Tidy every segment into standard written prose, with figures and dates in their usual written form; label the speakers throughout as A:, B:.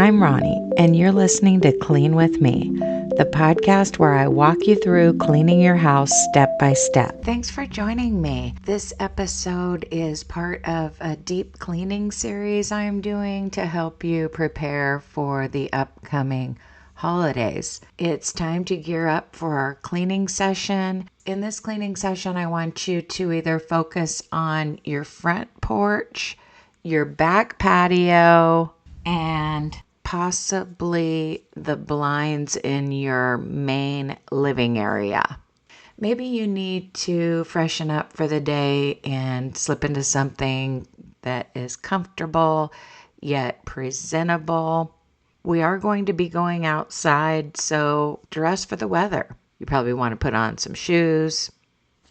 A: I'm Ronnie, and you're listening to Clean With Me, the podcast where I walk you through cleaning your house step by step. Thanks for joining me. This episode is part of a deep cleaning series I'm doing to help you prepare for the upcoming holidays. It's time to gear up for our cleaning session. In this cleaning session, I want you to either focus on your front porch, your back patio, and possibly the blinds in your main living area. Maybe you need to freshen up for the day and slip into something that is comfortable yet presentable. We are going to be going outside, so dress for the weather. You probably want to put on some shoes,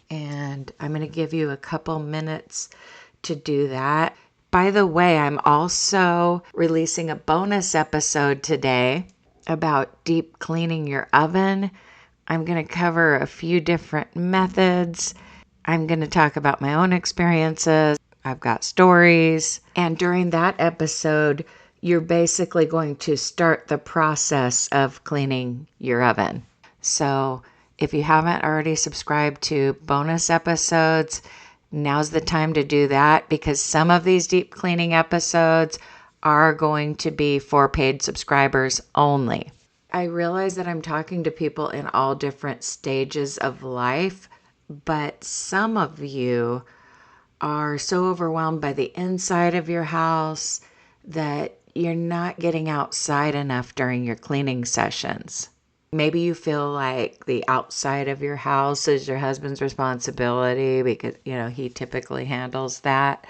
A: and I'm going to give you a couple minutes to do that. By the way, I'm also releasing a bonus episode today about deep cleaning your oven. I'm going to cover a few different methods. I'm going to talk about my own experiences. I've got stories. And during that episode, you're basically going to start the process of cleaning your oven. So if you haven't already subscribed to bonus episodes, now's the time to do that, because some of these deep cleaning episodes are going to be for paid subscribers only. I realize that I'm talking to people in all different stages of life, but some of you are so overwhelmed by the inside of your house that you're not getting outside enough during your cleaning sessions. Maybe you feel like the outside of your house is your husband's responsibility because, he typically handles that.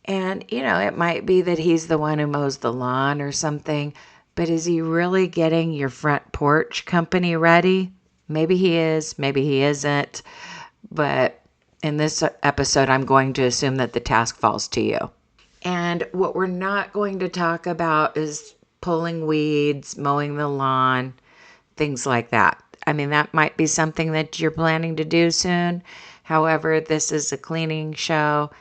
A: And, it might be that he's the one who mows the lawn or something, but is he really getting your front porch company ready? Maybe he is, maybe he isn't. But in this episode, I'm going to assume that the task falls to you. And what we're not going to talk about is pulling weeds, mowing the lawn, things like that. I mean, that might be something that you're planning to do soon. However, this is a cleaning show,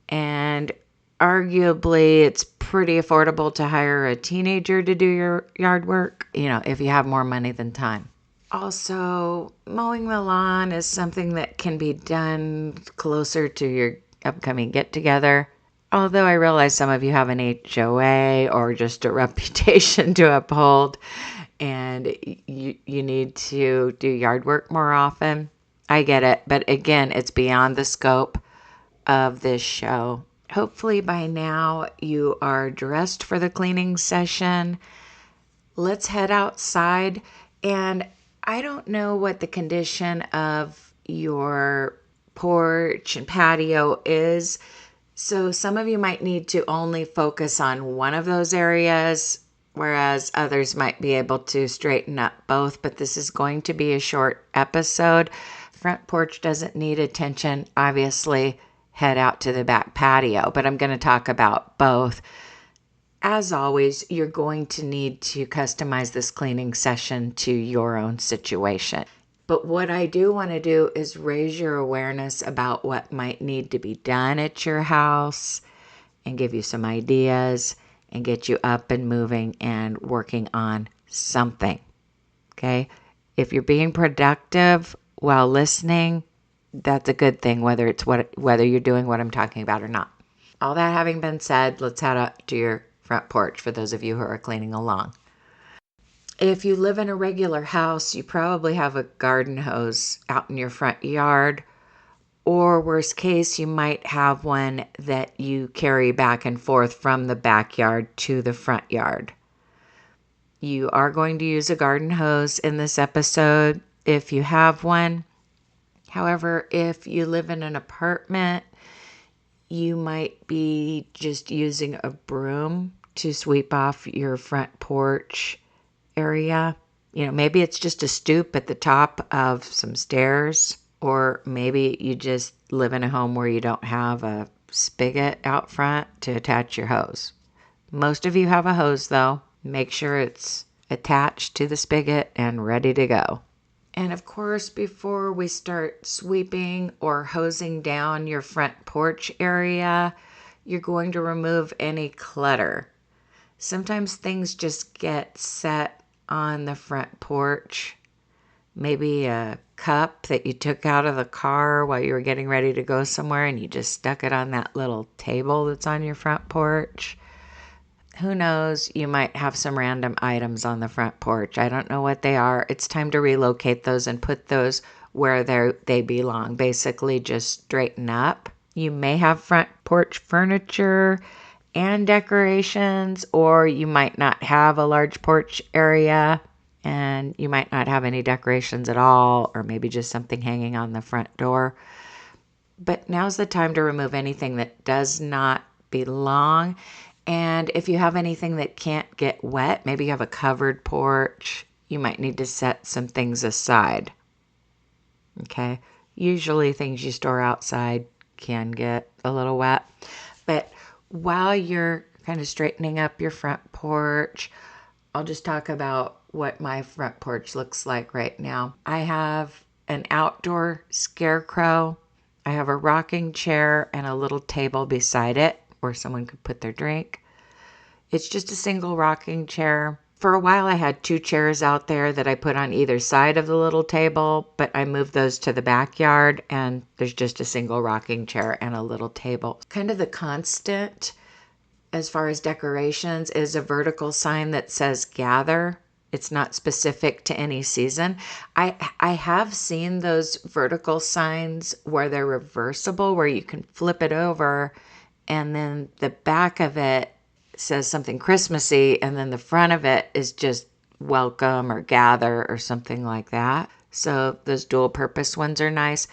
A: and arguably it's pretty affordable to hire a teenager to do your yard work, if you have more money than time. Also, mowing the lawn is something that can be done closer to your upcoming get-together. Although I realize some of you have an HOA or just a reputation to uphold, and you need to do yard work more often. I get it, but again, it's beyond the scope of this show. Hopefully by now you are dressed for the cleaning session. Let's head outside, and I don't know what the condition of your porch and patio is, so some of you might need to only focus on one of those areas, whereas others might be able to straighten up both, but this is going to be a short episode. Front porch doesn't need attention. Obviously, head out to the back patio, but I'm going to talk about both. As always, you're going to need to customize this cleaning session to your own situation. But what I do want to do is raise your awareness about what might need to be done at your house and give you some ideas and get you up and moving and working on something, okay? If you're being productive while listening, that's a good thing, whether you're doing what I'm talking about or not. All that having been said, let's head up to your front porch for those of you who are cleaning along. If you live in a regular house, you probably have a garden hose out in your front yard, or worst case, you might have one that you carry back and forth from the backyard to the front yard. You are going to use a garden hose in this episode if you have one. However, if you live in an apartment, you might be just using a broom to sweep off your front porch area. Maybe it's just a stoop at the top of some stairs, or maybe you just live in a home where you don't have a spigot out front to attach your hose. Most of you have a hose though. Make sure it's attached to the spigot and ready to go. And of course, before we start sweeping or hosing down your front porch area, you're going to remove any clutter. Sometimes things just get set on the front porch. Maybe a cup that you took out of the car while you were getting ready to go somewhere and you just stuck it on that little table that's on your front porch. Who knows? You might have some random items on the front porch. I don't know what they are. It's time to relocate those and put those where they belong. Basically, just straighten up. You may have front porch furniture and decorations, or you might not have a large porch area and you might not have any decorations at all, or maybe just something hanging on the front door. But now's the time to remove anything that does not belong. And if you have anything that can't get wet, maybe you have a covered porch, you might need to set some things aside. Okay? Usually things you store outside can get a little wet. But while you're kind of straightening up your front porch, I'll just talk about what my front porch looks like right now. I have an outdoor scarecrow. I have a rocking chair and a little table beside it where someone could put their drink. It's just a single rocking chair. For a while, I had 2 chairs out there that I put on either side of the little table, but I moved those to the backyard, and there's just a single rocking chair and a little table. Kind of the constant as far as decorations is a vertical sign that says gather. It's not specific to any season. I have seen those vertical signs where they're reversible, where you can flip it over and then the back of it says something Christmassy and then the front of it is just welcome or gather or something like that. So those dual purpose ones are nice.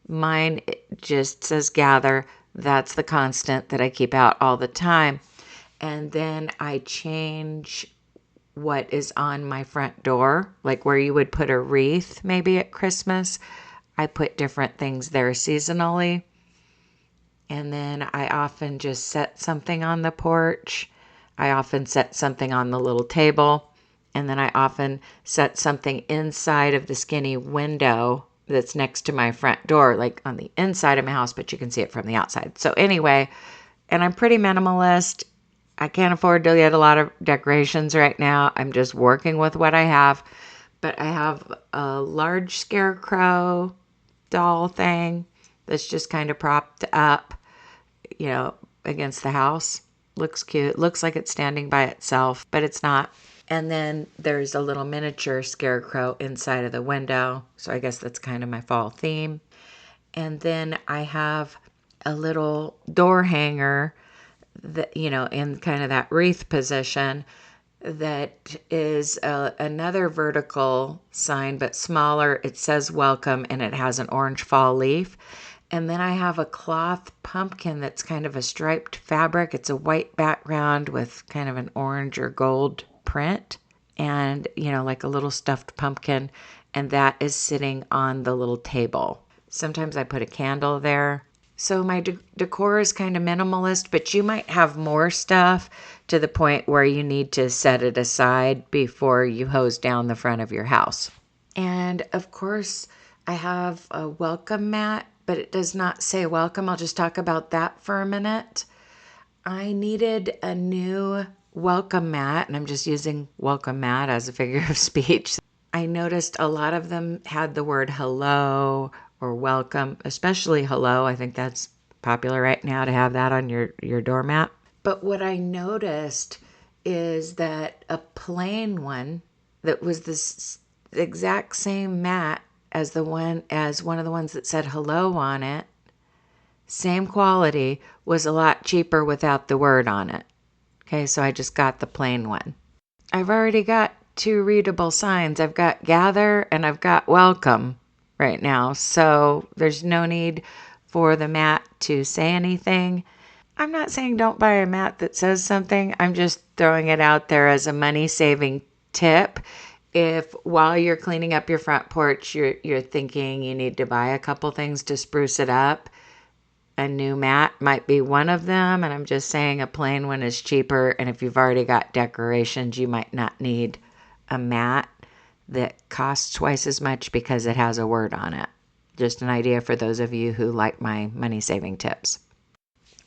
A: Mine just says gather. That's the constant that I keep out all the time. And then I change what is on my front door, like where you would put a wreath maybe at Christmas. I put different things there seasonally. And then I often just set something on the porch. I often set something on the little table. And then I often set something inside of the skinny window that's next to my front door, like on the inside of my house, but you can see it from the outside. So anyway, and I'm pretty minimalist. I can't afford to get a lot of decorations right now. I'm just working with what I have. But I have a large scarecrow doll thing that's just kind of propped up, against the house. Looks cute. Looks like it's standing by itself, but it's not. And then there's a little miniature scarecrow inside of the window. So I guess that's kind of my fall theme. And then I have a little door hanger that, in kind of that wreath position that is another vertical sign, but smaller. It says welcome and it has an orange fall leaf. And then I have a cloth pumpkin that's kind of a striped fabric. It's a white background with kind of an orange or gold print and, like a little stuffed pumpkin. And that is sitting on the little table. Sometimes I put a candle there. So my decor is kind of minimalist, but you might have more stuff to the point where you need to set it aside before you hose down the front of your house. And of course, I have a welcome mat, but it does not say welcome. I'll just talk about that for a minute. I needed a new welcome mat, and I'm just using welcome mat as a figure of speech. I noticed a lot of them had the word hello or welcome, especially hello. I think that's popular right now to have that on your doormat. But what I noticed is that a plain one that was this exact same mat as one of the ones that said hello on it, same quality, was a lot cheaper without the word on it. Okay, so I just got the plain one. I've already got 2 readable signs. I've got gather and I've got welcome right now. So there's no need for the mat to say anything. I'm not saying don't buy a mat that says something. I'm just throwing it out there as a money-saving tip. If while you're cleaning up your front porch, you're thinking you need to buy a couple things to spruce it up, a new mat might be one of them. And I'm just saying a plain one is cheaper. And if you've already got decorations, you might not need a mat that costs twice as much because it has a word on it. Just an idea for those of you who like my money-saving tips.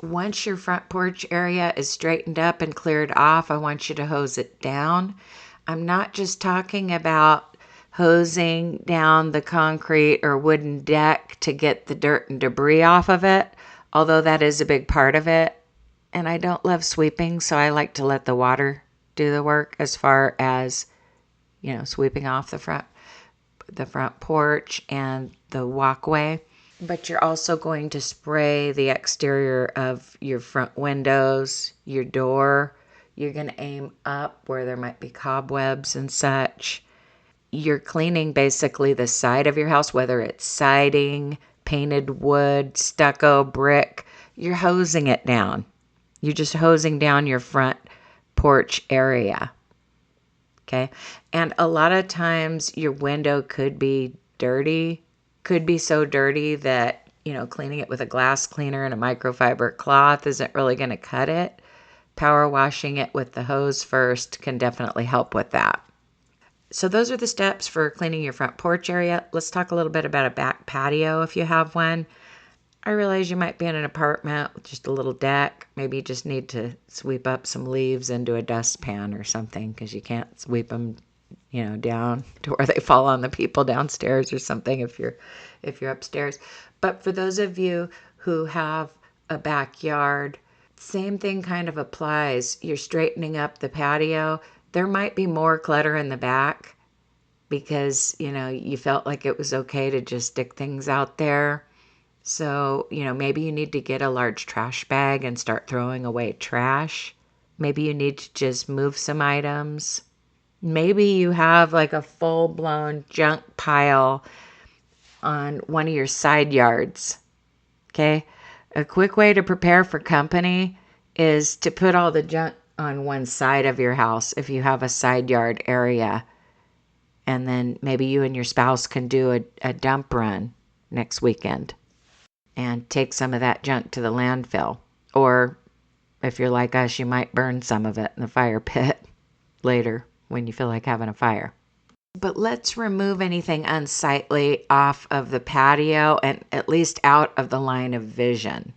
A: once your front porch area is straightened up and cleared off, I want you to hose it down. I'm not just talking about hosing down the concrete or wooden deck to get the dirt and debris off of it, although that is a big part of it. And I don't love sweeping, so I like to let the water do the work as far as, sweeping off the front porch and the walkway. But you're also going to spray the exterior of your front windows, your door. You're going to aim up where there might be cobwebs and such. You're cleaning basically the side of your house, whether it's siding, painted wood, stucco, brick. You're hosing it down. You're just hosing down your front porch area. Okay? And a lot of times your window could be dirty, could be so dirty that, cleaning it with a glass cleaner and a microfiber cloth isn't really going to cut it. Power washing it with the hose first can definitely help with that. So those are the steps for cleaning your front porch area. Let's talk a little bit about a back patio if you have one. I realize you might be in an apartment with just a little deck. Maybe you just need to sweep up some leaves into a dustpan or something because you can't sweep them, down to where they fall on the people downstairs or something if you're upstairs. But for those of you who have a backyard, same thing kind of applies. You're straightening up the patio. There might be more clutter in the back because, you felt like it was okay to just stick things out there. So, maybe you need to get a large trash bag and start throwing away trash. Maybe you need to just move some items. Maybe you have like a full-blown junk pile on one of your side yards. Okay? A quick way to prepare for company is to put all the junk on one side of your house if you have a side yard area. And then maybe you and your spouse can do a dump run next weekend and take some of that junk to the landfill. Or if you're like us, you might burn some of it in the fire pit later when you feel like having a fire. But let's remove anything unsightly off of the patio and at least out of the line of vision.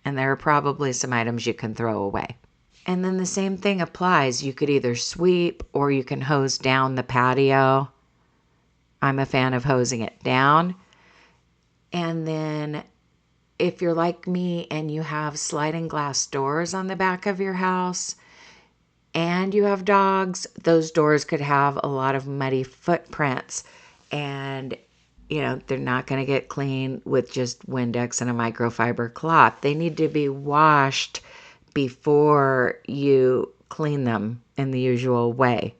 A: And there are probably some items you can throw away. And then the same thing applies. You could either sweep or you can hose down the patio. I'm a fan of hosing it down. And then if you're like me and you have sliding glass doors on the back of your house and you have dogs, those doors could have a lot of muddy footprints. And, they're not going to get clean with just Windex and a microfiber cloth. They need to be washed before you clean them in the usual way.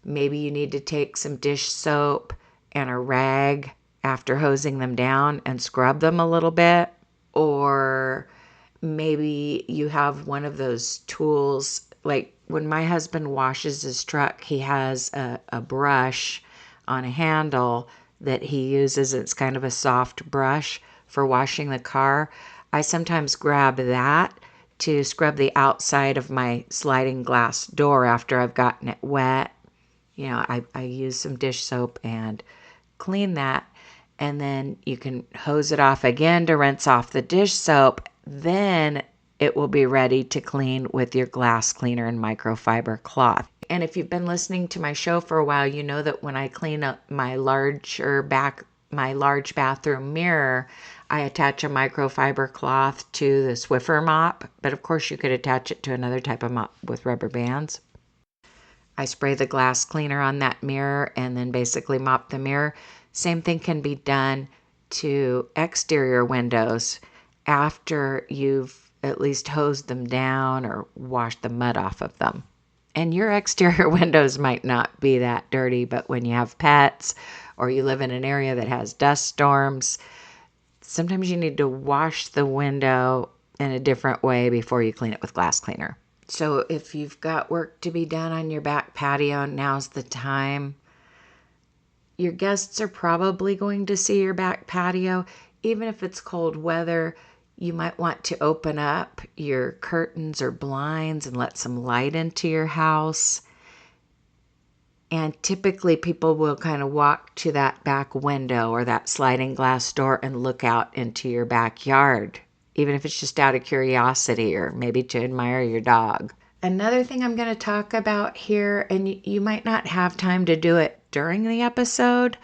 A: Maybe you need to take some dish soap and a rag after hosing them down and scrub them a little bit. Or maybe you have one of those tools, like when my husband washes his truck, he has a brush on a handle that he uses. It's kind of a soft brush for washing the car. I sometimes grab that to scrub the outside of my sliding glass door after I've gotten it wet. I use some dish soap and clean that. And then you can hose it off again to rinse off the dish soap. Then it will be ready to clean with your glass cleaner and microfiber cloth. And if you've been listening to my show for a while, you know that when I clean up my large bathroom mirror, I attach a microfiber cloth to the Swiffer mop. But of course, you could attach it to another type of mop with rubber bands. I spray the glass cleaner on that mirror and then basically mop the mirror. Same thing can be done to exterior windows after you've at least hosed them down or washed the mud off of them. And your exterior windows might not be that dirty, but when you have pets or you live in an area that has dust storms, sometimes you need to wash the window in a different way before you clean it with glass cleaner. So if you've got work to be done on your back patio, now's the time. Your guests are probably going to see your back patio. Even if it's cold weather, you might want to open up your curtains or blinds and let some light into your house. And typically people will kind of walk to that back window or that sliding glass door and look out into your backyard even if it's just out of curiosity or maybe to admire your dog. Another thing I'm going to talk about here, and you might not have time to do it during the episode,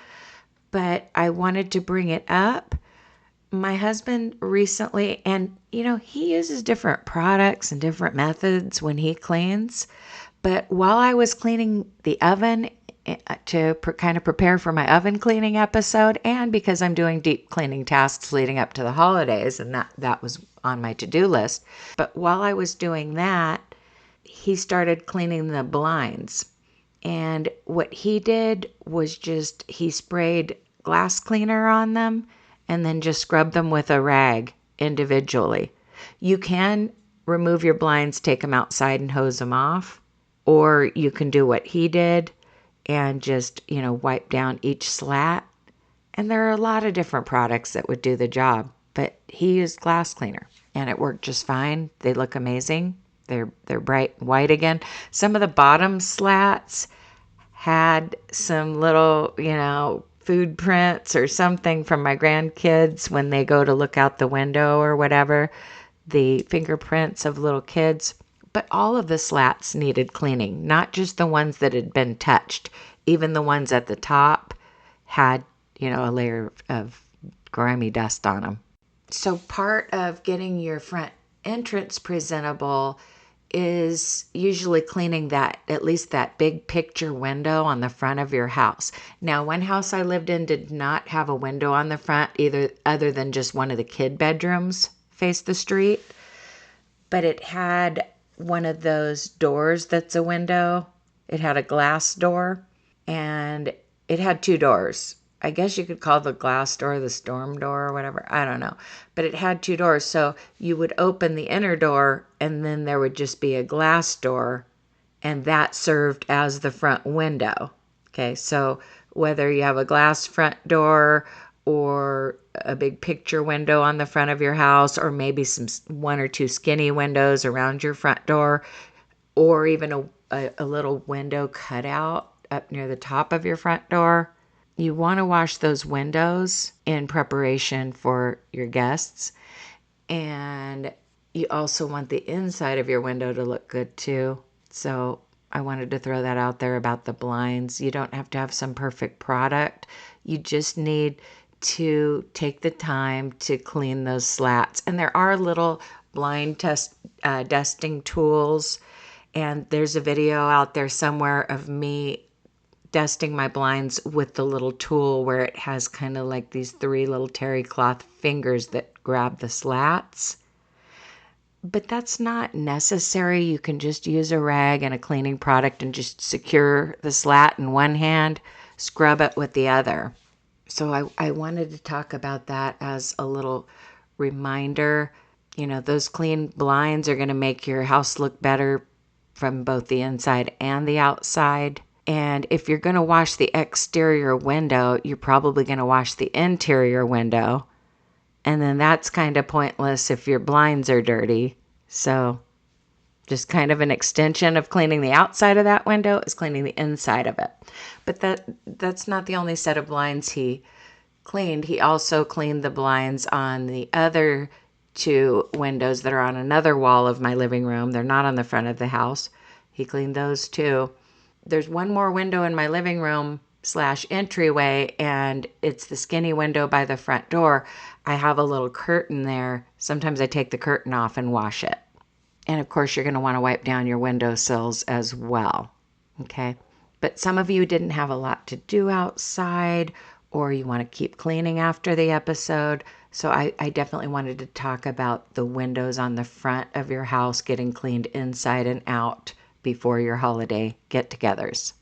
A: but I wanted to bring it up. My husband recently, and he uses different products and different methods when he cleans. But while I was cleaning the oven to kind of prepare for my oven cleaning episode, and because I'm doing deep cleaning tasks leading up to the holidays, and that was on my to-do list. But while I was doing that, he started cleaning the blinds. And what he did was he sprayed glass cleaner on them and then just scrubbed them with a rag individually. You can remove your blinds, take them outside and hose them off, or you can do what he did and just, wipe down each slat. And there are a lot of different products that would do the job, but he used glass cleaner and it worked just fine. They look amazing. They're bright white again. Some of the bottom slats had some little, food prints or something from my grandkids when they go to look out the window or whatever, the fingerprints of little kids. But all of the slats needed cleaning, not just the ones that had been touched. Even the ones at the top had, a layer of grimy dust on them. So part of getting your front entrance presentable is usually cleaning at least that big picture window on the front of your house. Now, one house I lived in did not have a window on the front other than just one of the kid bedrooms faced the street, but it had one of those doors that's a window. It had a glass door, and it had two doors. I guess you could call the glass door the storm door or whatever. I don't know. But it had two doors. So you would open the inner door and then there would just be a glass door, and that served as the front window. Okay. So whether you have a glass front door or a big picture window on the front of your house, or maybe one or two skinny windows around your front door, or even a little window cut out up near the top of your front door, you want to wash those windows in preparation for your guests. And you also want the inside of your window to look good too. So I wanted to throw that out there about the blinds. You don't have to have some perfect product. You just need to take the time to clean those slats. And there are little blind dusting tools. And there's a video out there somewhere of me dusting my blinds with the little tool where it has kind of like these three little terry cloth fingers that grab the slats. But that's not necessary. You can just use a rag and a cleaning product and just secure the slat in one hand, scrub it with the other. So I wanted to talk about that as a little reminder. Those clean blinds are going to make your house look better from both the inside and the outside. And if you're going to wash the exterior window, you're probably going to wash the interior window. And then that's kind of pointless if your blinds are dirty. So just kind of an extension of cleaning the outside of that window is cleaning the inside of it. But that's not the only set of blinds he cleaned. He also cleaned the blinds on the other two windows that are on another wall of my living room. They're not on the front of the house. He cleaned those too. There's one more window in my living room / entryway, and it's the skinny window by the front door. I have a little curtain there. Sometimes I take the curtain off and wash it. And of course, you're going to want to wipe down your windowsills as well. Okay. But some of you didn't have a lot to do outside, or you want to keep cleaning after the episode. So I definitely wanted to talk about the windows on the front of your house getting cleaned inside and out before your holiday get-togethers.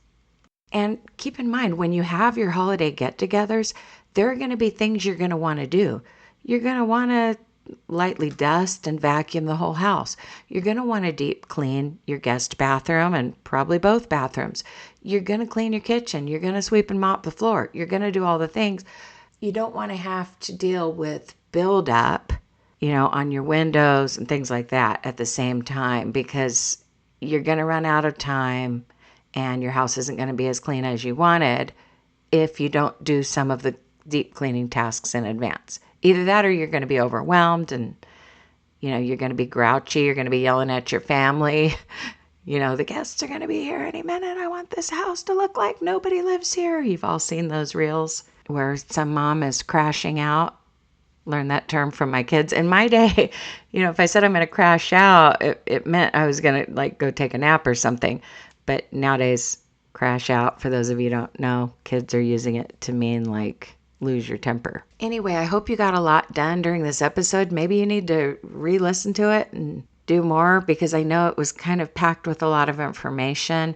A: And keep in mind, when you have your holiday get-togethers, there are going to be things you're going to want to do. You're going to want to lightly dust and vacuum the whole house. You're going to want to deep clean your guest bathroom and probably both bathrooms. You're going to clean your kitchen. You're going to sweep and mop the floor. You're going to do all the things. You don't want to have to deal with buildup, on your windows and things like that at the same time, because you're going to run out of time and your house isn't going to be as clean as you wanted if you don't do some of the deep cleaning tasks in advance. Either that or you're going to be overwhelmed and You're going to be grouchy. You're going to be yelling at your family. The guests are going to be here any minute. I want this house to look like nobody lives here. You've all seen those reels where some mom is crashing out. Learned that term from my kids. In my day, if I said I'm going to crash out, it meant I was going to go take a nap or something. But nowadays, crash out, for those of you who don't know, kids are using it to mean lose your temper. Anyway, I hope you got a lot done during this episode. Maybe you need to re-listen to it and do more, because I know it was kind of packed with a lot of information.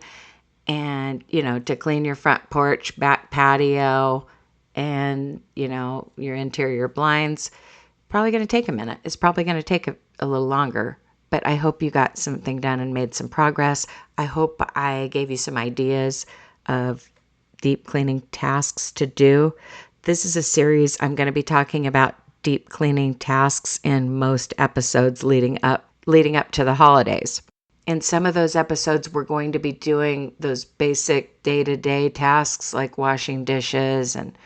A: And, to clean your front porch, back patio, and, your interior blinds, probably going to take a minute. It's probably going to take a little longer. But I hope you got something done and made some progress. I hope I gave you some ideas of deep cleaning tasks to do. This is a series I'm going to be talking about deep cleaning tasks in most episodes leading up to the holidays. In some of those episodes, we're going to be doing those basic day-to-day tasks like washing dishes and,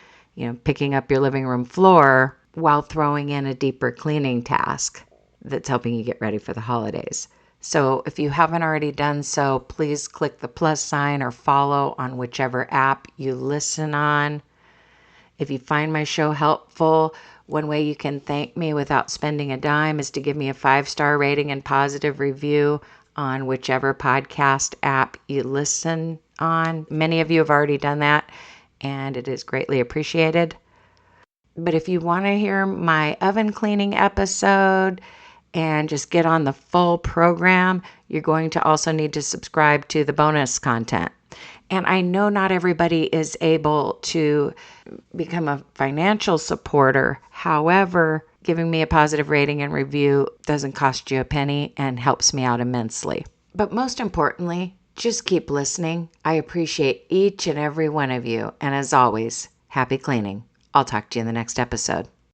A: picking up your living room floor, while throwing in a deeper cleaning task that's helping you get ready for the holidays. So if you haven't already done so, please click the plus sign or follow on whichever app you listen on. If you find my show helpful, one way you can thank me without spending a dime is to give me a 5-star rating and positive review on whichever podcast app you listen on. Many of you have already done that, and it is greatly appreciated. But if you want to hear my oven cleaning episode and just get on the full program, you're going to also need to subscribe to the bonus content. And I know not everybody is able to become a financial supporter. However, giving me a positive rating and review doesn't cost you a penny and helps me out immensely. But most importantly, just keep listening. I appreciate each and every one of you. And as always, happy cleaning. I'll talk to you in the next episode.